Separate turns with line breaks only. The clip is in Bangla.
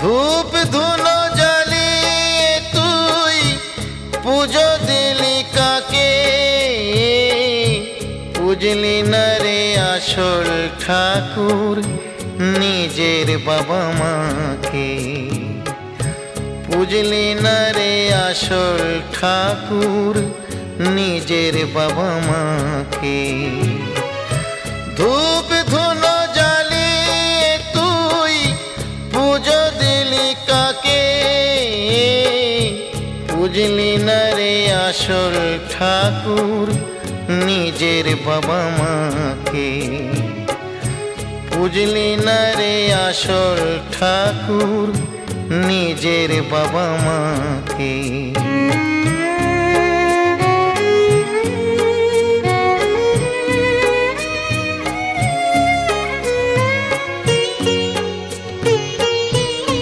ধূপ ধুনো জ্বালিয়ে তুই পুজো দিলি কাকে, বুঝলি না রে আসল ঠাকুর নিজের বাবা মাকে। বুঝলি না রে আসল ঠাকুর নিজের বাবা মাকে। ধূপ ধুনো জ্বালিয়ে তুই পুজো দিলি কাকে, বুঝলি না রে আসল ঠাকুর নিজের বাবা মাকে। বুঝলি না রে আসল ঠাকুর নিজের বাবা মাকে।